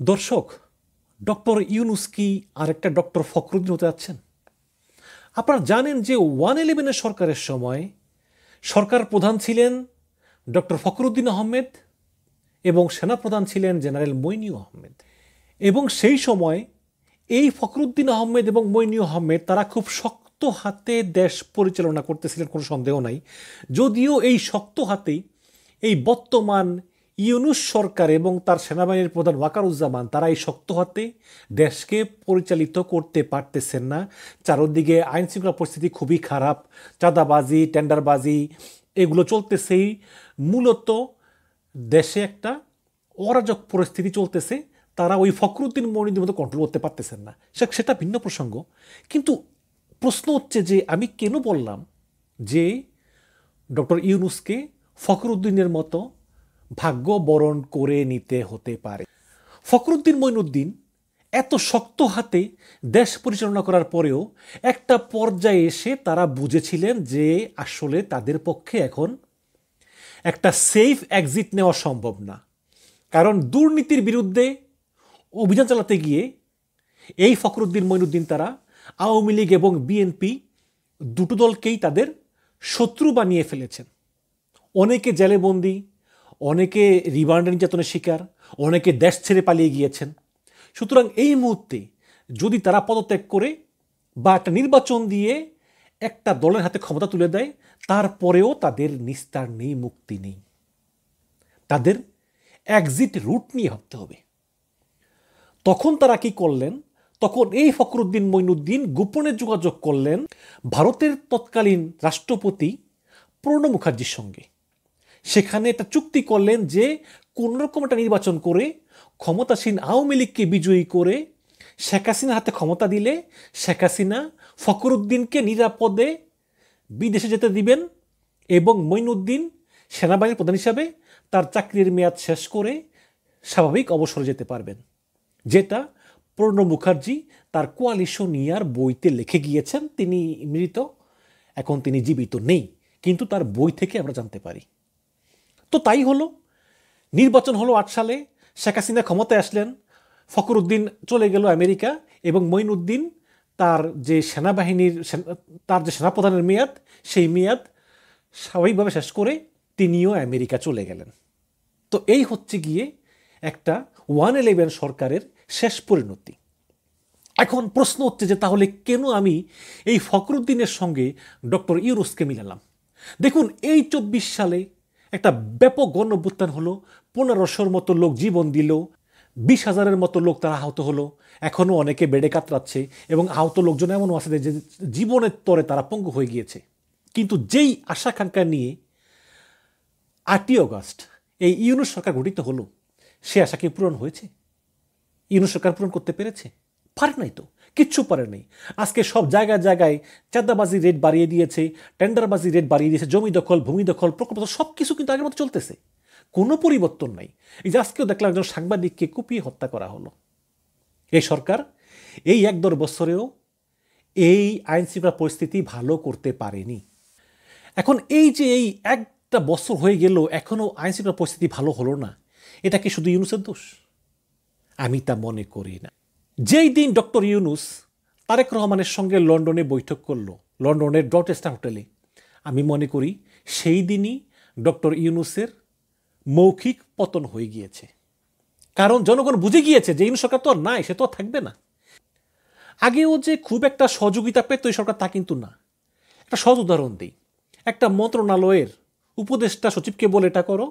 দর্শক, ডক্টর ইউনূস কি আরেকটা ডক্টর ফখরুদ্দিন হতে যাচ্ছেন? আপনারা জানেন যে 111-এর সরকারের সময় সরকার প্রধান ছিলেন ডক্টর ফখরুদ্দিন আহমেদ এবং সেনাপ্রধান ছিলেন জেনারেল মইনুল আহমেদ। এবং সেই সময় এই ফখরুদ্দিন আহমেদ এবং মইনুল আহমেদ তারা খুব শক্ত হাতে দেশ পরিচালনা করতেছিলেন, কোনো সন্দেহ নাই। যদিও এই শক্ত হাতেই এই বর্তমান ইউনূস সরকার এবং তার সেনাবাহিনীর প্রধান ওয়াকারুজ্জামান তারা এই শক্ত হাতে দেশকে পরিচালিত করতে পারতেছেন না। চারদিকে আইন শৃঙ্খলা পরিস্থিতি খুবই খারাপ, চাঁদাবাজি, টেন্ডারবাজি এগুলো চলতেছেই। মূলত দেশে একটা অরাজক পরিস্থিতি চলতেছে, তারা ওই ফখরুদ্দিন মইনুদ্দিনের মতো কন্ট্রোল করতে পারতেছেন না। সেটা ভিন্ন প্রসঙ্গ। কিন্তু প্রশ্ন হচ্ছে যে আমি কেন বললাম যে ডক্টর ইউনূসকে ফখরুদ্দিনের মতো ভাগ্য বরণ করে নিতে হতে পারে। ফখরুদ্দিন মইনুদ্দিন এত শক্ত হাতে দেশ পরিচালনা করার পরেও একটা পর্যায়ে এসে তারা বুঝেছিলেন যে আসলে তাদের পক্ষে এখন একটা সেফ এক্সিট নেওয়া সম্ভব না। কারণ দুর্নীতির বিরুদ্ধে অভিযান চালাতে গিয়ে এই ফখরুদ্দিন মইনুদ্দিন তারা আওয়ামী লীগ এবং বিএনপি দুটো দলকেই তাদের শত্রু বানিয়ে ফেলেছেন। অনেকে জেলে বন্দী, অনেকে রিমান্ড নির্যাতনের শিকার, অনেকে দেশ ছেড়ে পালিয়ে গিয়েছেন। সুতরাং এই মুহূর্তে যদি তারা পদত্যাগ করে বা একটা নির্বাচন দিয়ে একটা দলের হাতে ক্ষমতা তুলে দেয়, তারপরেও তাদের নিস্তার নেই, মুক্তি নেই। তাদের এক্সিট রুট নিয়ে ভাবতে হবে। তখন তারা কি করলেন? তখন এই ফখরুদ্দিন মইনুদ্দিন গোপনে যোগাযোগ করলেন ভারতের তৎকালীন রাষ্ট্রপতি প্রণব মুখার্জির সঙ্গে। সেখানে একটা চুক্তি করলেন যে কোনোরকম একটা নির্বাচন করে ক্ষমতাসীন আওয়ামী লীগকে বিজয়ী করে শেখ হাসিনার হাতে ক্ষমতা দিলে শেখ হাসিনা ফখরুদ্দিনকে নিরাপদে বিদেশে যেতে দিবেন এবং মইনুদ্দিন সেনাবাহিনীর প্রধান হিসাবে তার চাকরির মেয়াদ শেষ করে স্বাভাবিক অবসরে যেতে পারবেন। যেটা প্রণব মুখার্জি তার কোয়ালিশন ইয়ার বইতে লিখে গিয়েছেন। তিনি মৃত, এখন তিনি জীবিত নেই, কিন্তু তার বই থেকে আমরা জানতে পারি। তো তাই হলো, নির্বাচন হলো 8 সালে, শেখ হাসিনা ক্ষমতায় আসলেন, ফখরুদ্দিন চলে গেল আমেরিকা এবং মইনুদ্দিন তার যে সেনাপ্রধানের মেয়াদ, সেই মেয়াদ স্বাভাবিকভাবে শেষ করে তিনিও আমেরিকা চলে গেলেন। তো এই হচ্ছে গিয়ে একটা 111 সরকারের শেষ পরিণতি। এখন প্রশ্ন হচ্ছে যে তাহলে কেন আমি এই ফখরুদ্দিনের সঙ্গে ডক্টর ইউনূসকে মিলালাম? দেখুন, এই 24 সালে একটা ব্যাপক গণ অভ্যুত্থান হলো, 1500-র মতো লোক জীবন দিল, 20,000-এর মতো লোক তারা আহত হলো, এখনও অনেকে বেডে কাতরাচ্ছে এবং আহত লোকজন এমনও আছে যে জীবনের তরে তারা পঙ্গু হয়ে গিয়েছে। কিন্তু যেই আশাকাঙ্ক্ষা নিয়ে 8ই অগস্ট এই ইউনূস সরকার গঠিত হলো, সে আশা কি পূরণ হয়েছে? ইউনূস সরকার পূরণ করতে পেরেছে? পারে নাই তো, কিচ্ছু পারে নাই। আজকে সব জায়গায় জায়গায় চাঁদাবাজির রেট বাড়িয়ে দিয়েছে, টেন্ডারবাজির রেট বাড়িয়ে দিয়েছে, জমি দখল, ভূমি দখল, প্রকল্প, সব কিছু কিন্তু আগের মতো চলতেছে, কোনো পরিবর্তন নাই। এই যে আজকেও দেখলাম একজন সাংবাদিককে কুপিয়ে হত্যা করা হলো। এই সরকার এই 1-1.5 বছরেও এই আইন শৃঙ্খলা পরিস্থিতি ভালো করতে পারেনি। এখন এই যে এই একটা বছর হয়ে গেল, এখনও আইন শৃঙ্খলা পরিস্থিতি ভালো হলো না, এটা কি শুধু ইউনূসের দোষ? আমি তা মনে করি না। যেই দিন ডক্টর ইউনূস তারেক রহমানের সঙ্গে লন্ডনে বৈঠক করলো, লন্ডনের ডরচেস্টার হোটেলে, আমি মনে করি সেই দিনই ডক্টর ইউনূসের মৌখিক পতন হয়ে গিয়েছে। কারণ জনগণ বুঝে গিয়েছে যে ইউনূস সরকার তো আর নাই, সে তো আর থাকবে না। আগেও যে খুব একটা সহযোগিতা পেত এই সরকার, তা কিন্তু না। একটা সহজ উদাহরণ দিই, একটা মন্ত্রণালয়ের উপদেষ্টা সচিবকে বলে এটা করো,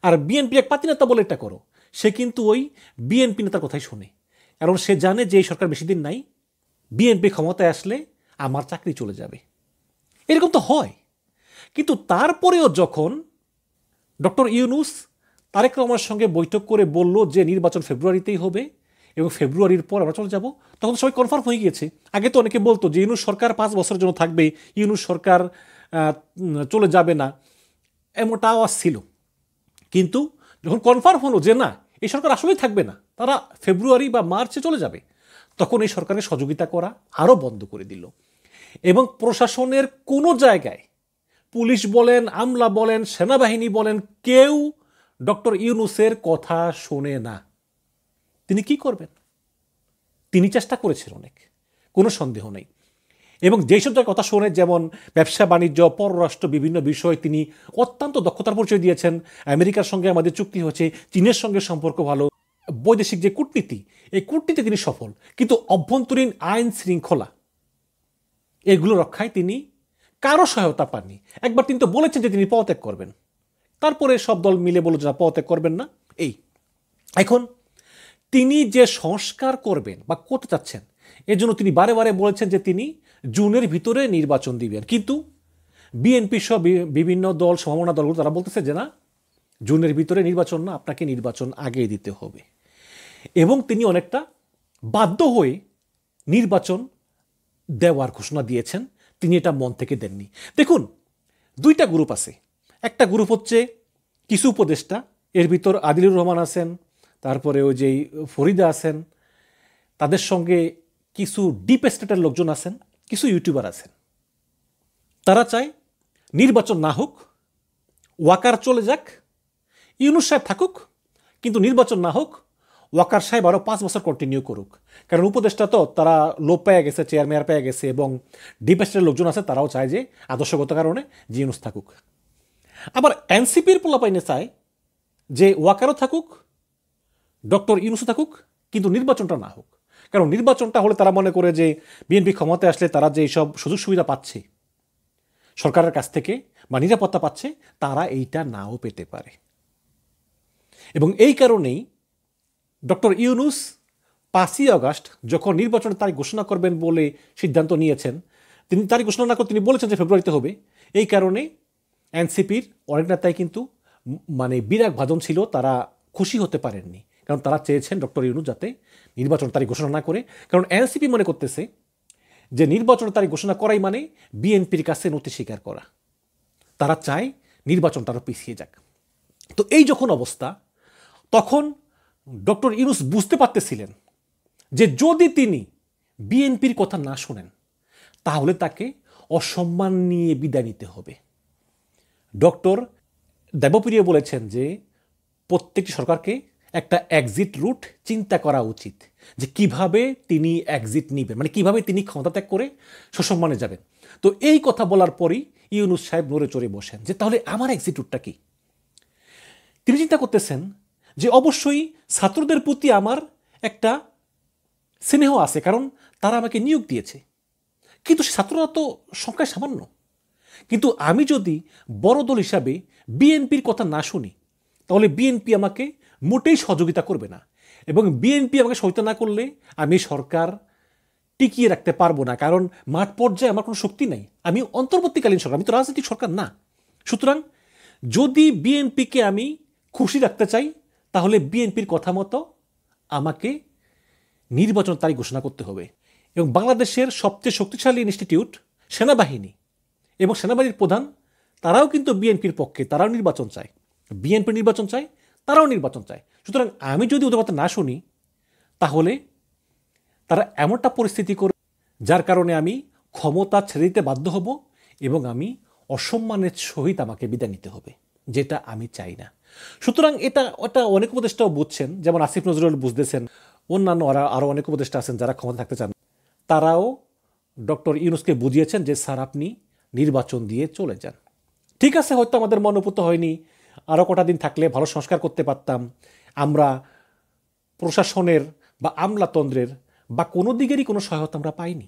আর বিএনপি এক পাতি নেতা বলে এটা করো, সে কিন্তু ওই বিএনপি নেতার কথাই শোনে। কারণ সে জানে যে এই সরকার বেশি দিন নাই, বিএনপি ক্ষমতায় আসলে আমার চাকরি চলে যাবে। এরকম তো হয়। কিন্তু তারপরেও যখন ডক্টর ইউনূস তারেক রহমানের সঙ্গে বৈঠক করে বলল যে নির্বাচন ফেব্রুয়ারিতেই হবে এবং ফেব্রুয়ারির পর আমরা চলে যাব, তখন সবাই কনফার্ম হয়ে গিয়েছে। আগে তো অনেকে বলতো যে ইউনূস সরকার 5 বছরের জন্য থাকবে, ইউনূস সরকার চলে যাবে না, এমনটা আওয়াজ ছিল। কিন্তু যখন কনফার্ম হলো যে না, এই সরকার আসলেই থাকবে না, তারা ফেব্রুয়ারি বা মার্চে চলে যাবে, তখন এই সরকারের সহযোগিতা করা আরও বন্ধ করে দিল। এবং প্রশাসনের কোনো জায়গায়, পুলিশ বলেন, আমলা বলেন, সেনাবাহিনী বলেন, কেউ ডক্টর ইউনূসের কথা শোনে না। তিনি কি করবেন? তিনি চেষ্টা করেছেন অনেক, কোনো সন্দেহ নেই। এবং যেসব জায়গায় কথা শোনে, যেমন ব্যবসা বাণিজ্য, পররাষ্ট্র বিভিন্ন বিষয় তিনি অত্যন্ত দক্ষতার পরিচয় দিয়েছেন। আমেরিকার সঙ্গে আমাদের চুক্তি হয়েছে, চীনের সঙ্গে সম্পর্ক ভালো, বৈদেশিক যে কূটনীতি, এই কূটনীতি তিনি সফল। কিন্তু অভ্যন্তরীণ আইন শৃঙ্খলা এগুলো রক্ষায় তিনি কারো সহায়তা পাননি। একবার তিনি তো বলেছেন যে তিনি পদত্যাগ করবেন, তারপরে সব দল মিলে বলল যে পদত্যাগ করবেন না। এই এখন তিনি যে সংস্কার করবেন বা করতে চাচ্ছেন, এর জন্য তিনি বারে বারে বলেছেন যে তিনি জুনের ভিতরে নির্বাচন দিবেন। কিন্তু বিএনপি সহ বিভিন্ন দল, সমমনা দলগুলো তারা বলতেছে যে না, জুনের ভিতরে নির্বাচন না, আপনাকে নির্বাচন আগে দিতে হবে। এবং তিনি অনেকটা বাধ্য হয়ে নির্বাচন দেওয়ার ঘোষণা দিয়েছেন, তিনি এটা মন থেকে দেননি। দেখুন, দুইটা গ্রুপ আছে। একটা গ্রুপ হচ্ছে কিছু উপদেষ্টা, এর ভিতর আদিলুর রহমান আছেন, তারপরে ওই যে ফরিদা আছেন, তাদের সঙ্গে কিছু ডিপ স্টেটের লোকজন আছেন, কিছু ইউটিউবার আছেন। তারা চায় নির্বাচন না হোক, ওয়াকার চলে যাক, ইউনূস সাহেব থাকুক, কিন্তু নির্বাচন না হোক, ওয়াকার সাহেব আরও 5 বছর কন্টিনিউ করুক। কারণ উপদেষ্টা তো তারা লোপ পেয়ে গেছে, চেয়ার মেয়ার পেয়ে গেছে, এবং ডিপ স্টেটের লোকজন আছে, তারাও চায় যে আদর্শগত কারণে যে ইউনূস থাকুক। আবার এনসিপির পোলাপাইনে চায় যে ওয়াকারও থাকুক, ডক্টর ইউনূসও থাকুক, কিন্তু নির্বাচনটা না হোক। কারণ নির্বাচনটা হলে তারা মনে করে যে বিএনপি ক্ষমতায় আসলে তারা যে সব সুযোগ সুবিধা পাচ্ছে সরকারের কাছ থেকে বা নিরাপত্তা পাচ্ছে, তারা এইটা নাও পেতে পারে। এবং এই কারণেই ডক্টর ইউনূস 5ই আগস্ট যখন নির্বাচনের তারিখ ঘোষণা করবেন বলে সিদ্ধান্ত নিয়েছেন, তিনি তারিখ ঘোষণা না করে তিনি বলেছেন যে ফেব্রুয়ারিতে হবে। এই কারণে এনসিপির অনেক নেতাই কিন্তু মানে বিরাগ ভাজন ছিল, তারা খুশি হতে পারেননি। কারণ তারা চেয়েছেন ডক্টর ইউনূস যাতে নির্বাচন তারিখ ঘোষণা না করে। কারণ এনসিপি মনে করতেছে যে নির্বাচনের তারিখ ঘোষণা করাই মানে বিএনপির কাছে নতি স্বীকার করা। তারা চায় নির্বাচনটা আরও পিছিয়ে যাক। তো এই যখন অবস্থা, তখন ডক্টর ইউনূস বুঝতে পারতেছিলেন যে যদি তিনি বিএনপির কথা না শোনেন, তাহলে তাকে অসম্মান নিয়ে বিদায় নিতে হবে। ডক্টর দেবপ্রিয় বলেছেন যে প্রত্যেকটি সরকারকে একটা এক্সিট রুট চিন্তা করা উচিত, যে কিভাবে তিনি এক্সিট নেবেন, মানে কিভাবে তিনি ক্ষমতা ত্যাগ করে সসম্মানে যাবেন। তো এই কথা বলার পরই ইউনূস সাহেব নড়ে চড়ে বসেন যে তাহলে আমার এক্সিট রুটটা কি। তিনি চিন্তা করতেছেন যে অবশ্যই ছাত্রদের প্রতি আমার একটা স্নেহ আছে, কারণ তারা আমাকে নিয়োগ দিয়েছে, কিন্তু ছাত্ররা তো সংখ্যায় সামান্য। কিন্তু আমি যদি বড় দল হিসাবে বিএনপির কথা না শুনি, তাহলে বিএনপি আমাকে মোটেই সহযোগিতা করবে না, এবং বিএনপি আমাকে সহায়তা না করলে আমি সরকার টিকিয়ে রাখতে পারবো না। কারণ মাঠ পর্যায়ে আমার কোনো শক্তি নাই, আমি অন্তর্বর্তীকালীন সরকার, আমি তো রাজনৈতিক সরকার না। সুতরাং যদি বিএনপিকে আমি খুশি রাখতে চাই, তাহলে বিএনপির কথা মতো আমাকে নির্বাচন তারিখ ঘোষণা করতে হবে। এবং বাংলাদেশের সবচেয়ে শক্তিশালী ইনস্টিটিউট সেনাবাহিনী এবং সেনাবাহিনীর প্রধান, তারাও কিন্তু বিএনপির পক্ষে, তারাও নির্বাচন চায়। বিএনপি নির্বাচন চায়, তারাও নির্বাচন চায়। সুতরাং আমি যদি ওদের কথা না শুনি, তাহলে তারা এমনটা পরিস্থিতি করে যার কারণে আমি ক্ষমতা ছেড়ে দিতে বাধ্য হব, এবং আমি অসম্মানের সহিত আমাকে বিদায় নিতে হবে, যেটা আমি চাই না। সুতরাং ওটা অনেক উপদেষ্টাও বুঝছেন, যেমন আসিফ নজরুল বুঝতেছেন, অন্যান্য আরও অনেক উপদেষ্টা আছেন যারা ক্ষমতা থাকতে চান, তারাও ডক্টর ইউনূসকে বুঝিয়েছেন যে স্যার আপনি নির্বাচন দিয়ে চলে যান। ঠিক আছে, হয়তো আমাদের মনোপুত হয়নি, আরও কটা দিন থাকলে ভালো সংস্কার করতে পারতাম, আমরা প্রশাসনের বা আমলাতন্ত্রের বা কোনো দিকেরই কোনো সহায়তা আমরা পাইনি,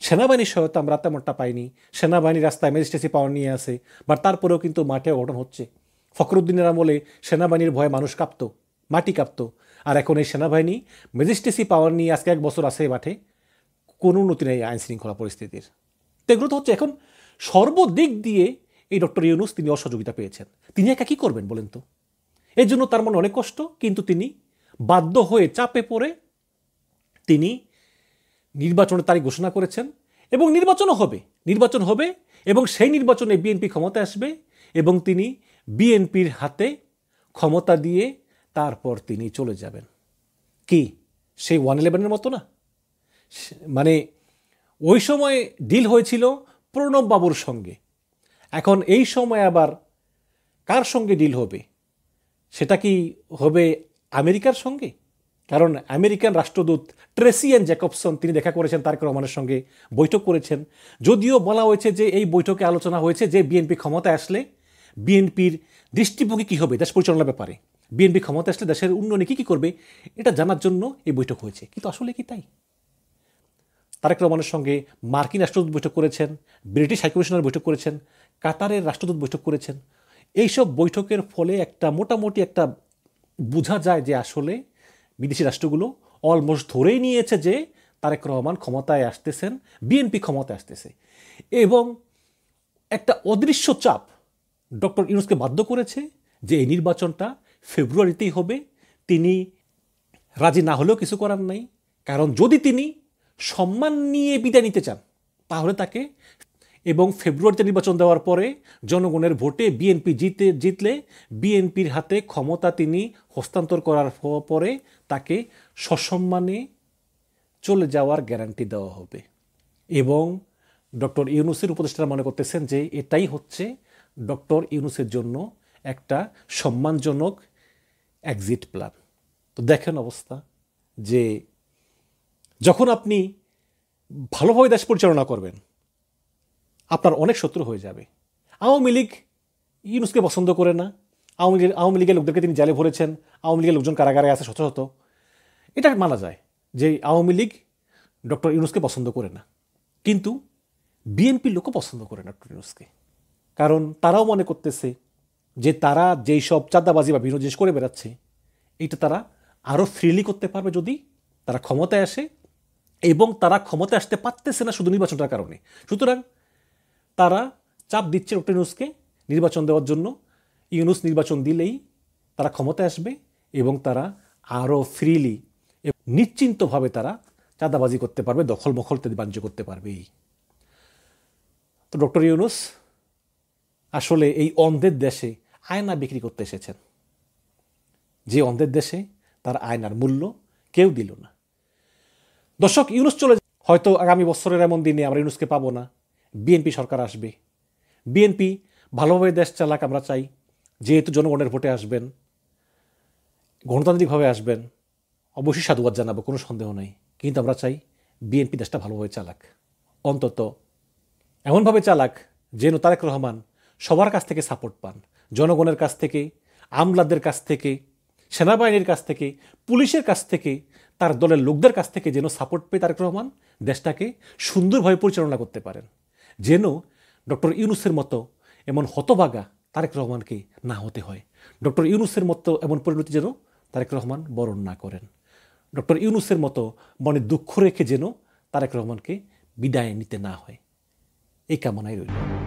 সেনাবাহিনীর সহায়তা আমরা তেমনটা পাইনি। সেনাবাহিনী রাস্তায় ম্যাজিস্ট্রেসি পাওয়ার নিয়ে আসে, বাট তারপরেও কিন্তু মাঠে অঘটন হচ্ছে। ফখরুদ্দিনের আমলে সেনাবাহিনীর ভয়ে মানুষ কাঁপত, মাটি কাঁপত, আর এখন এই সেনাবাহিনী ম্যাজিস্ট্রেসি পাওয়ার নিয়ে আজকে 1 বছর আছে মাঠে, কোনো উন্নতি নেই আইন শৃঙ্খলা পরিস্থিতির। তো এগুলো তো হচ্ছে এখন সর্বদিক দিয়ে এই ডক্টর ইউনূস তিনি অসহযোগিতা পেয়েছেন। তিনি একা কী করবেন বলেন তো? এর জন্য তার মনে অনেক কষ্ট, কিন্তু তিনি বাধ্য হয়ে চাপে পড়ে তিনি নির্বাচনের তারিখ ঘোষণা করেছেন, এবং নির্বাচন হবে এবং সেই নির্বাচনে বিএনপি ক্ষমতায় আসবে, এবং তিনি বিএনপির হাতে ক্ষমতা দিয়ে তারপর তিনি চলে যাবেন। কি সেই 111-এর মতো না? মানে ওই সময় ডিল হয়েছিল প্রণব বাবুর সঙ্গে, এখন এই সময় আবার কার সঙ্গে ডিল হবে? সেটা কি হবে আমেরিকার সঙ্গে? কারণ আমেরিকান রাষ্ট্রদূত ট্রেসি অ্যান্ড জ্যাকবসন তিনি দেখা করেছেন তারেক রহমানের সঙ্গে বৈঠক করেছেন। যদিও বলা হয়েছে যে এই বৈঠকে আলোচনা হয়েছে যে বিএনপি ক্ষমতায় আসলে বিএনপির দৃষ্টিভঙ্গি কী হবে দেশ পরিচালনার ব্যাপারে, বিএনপি ক্ষমতা আসলে দেশের উন্নয়নে কী কী করবে এটা জানার জন্য এই বৈঠক হয়েছে। কিন্তু আসলে কি তাই? তারেক রহমানের সঙ্গে মার্কিন রাষ্ট্রদূত বৈঠক করেছেন, ব্রিটিশ হাইকমিশনার বৈঠক করেছেন, কাতারের রাষ্ট্রদূত বৈঠক করেছেন। এইসব বৈঠকের ফলে একটা মোটামুটি একটা বোঝা যায় যে আসলে বিদেশি রাষ্ট্রগুলো অলমোস্ট ধরেই নিয়েছে যে তারেক রহমান ক্ষমতায় আসতেছেন, বিএনপি ক্ষমতায় আসতেছে। এবং একটা অদৃশ্য চাপ ডক্টর ইউনূসকে বাধ্য করেছে যে এই নির্বাচনটা ফেব্রুয়ারিতেই হবে। তিনি রাজি না হলেও কিছু করার নাই, কারণ যদি তিনি সম্মান নিয়ে বিদায় নিতে চান তাহলে তাকে এবং ফেব্রুয়ারিতে নির্বাচন দেওয়ার পরে জনগণের ভোটে বিএনপি জিতলে বিএনপির হাতে ক্ষমতা তিনি হস্তান্তর করার পরে তাকে সসম্মানে চলে যাওয়ার গ্যারান্টি দেওয়া হবে। এবং ডক্টর ইউনূসের উপদেষ্টারা মনে করতেছেন যে এটাই হচ্ছে ডক্টর ইউনূসের জন্য একটা সম্মানজনক এক্সিট প্ল্যান। তো দেখেন অবস্থা যে যখন আপনি ভালোভাবে দেশ পরিচালনা করবেন আপনার অনেক শত্রু হয়ে যাবে। আওয়ামী লীগ ইউনূসকে পছন্দ করে না, আওয়ামী লীগের লোকদেরকে তিনি জেলে ভরেছেন, আওয়ামী লীগের লোকজন কারাগারে আছে শত শত। এটা মানা যায় যে আওয়ামী লীগ ডক্টর ইউনূসকে পছন্দ করে না, কিন্তু বিএনপির লোকও পছন্দ করে না ডক্টর ইউনূসকে। কারণ তারাও মনে করতেছে যে তারা যেই সব চাঁদাবাজি বা বিভিন্ন জিনিস করে বেড়াচ্ছে এটা তারা আরও ফ্রিলি করতে পারবে যদি তারা ক্ষমতায় আসে, এবং তারা ক্ষমতায় আসতে পারতেছে না শুধু নির্বাচনটার কারণে। সুতরাং তারা চাপ দিচ্ছে ডক্টর ইউনূসকে নির্বাচন দেওয়ার জন্য। ইউনূস নির্বাচন দিলেই তারা ক্ষমতায় আসবে এবং তারা আরও ফ্রিলি নিশ্চিন্তভাবে তারা চাঁদাবাজি করতে পারবে, দখল মখল বাণিজ্য করতে পারবে। তো ডক্টর ইউনূস আসলে এই অন্ধের দেশে আয়না বিক্রি করতে এসেছেন, যে অন্ধের দেশে তার আয়নার মূল্য কেউ দিল না। দর্শক, ইউনূস চলে হয়তো আগামী বছরের এমন দিনে আমরা ইউনূসকে পাবো না, বিএনপি সরকার আসবে। বিএনপি ভালোভাবে দেশ চালাক আমরা চাই, যেহেতু জনগণের ভোটে আসবেন, গণতান্ত্রিকভাবে আসবেন, অবশ্যই সাধুবাদ জানাবো, কোনো সন্দেহ নেই। কিন্তু আমরা চাই বিএনপি দেশটা ভালোভাবে চালাক, অন্তত এমনভাবে চালাক যেন তারেক রহমান সবার কাছ থেকে সাপোর্ট পান, জনগণের কাছ থেকে, আমলাদের কাছ থেকে, সেনাবাহিনীর কাছ থেকে, পুলিশের কাছ থেকে, তার দলের লোকদের কাছ থেকে যেন সাপোর্ট পেয়ে তারেক রহমান দেশটাকে সুন্দরভাবে পরিচালনা করতে পারেন, যেন ডক্টর ইউনূসের মতো এমন হতভাগা তারেক রহমানকে না হতে হয়, ডক্টর ইউনূসের মতো এমন পরিণতি যেন তারেক রহমান বরণ না করেন, ডক্টর ইউনূসের মতো মনে দুঃখ রেখে যেন তারেক রহমানকে বিদায় নিতে না হয়। এই কামনাই রইল।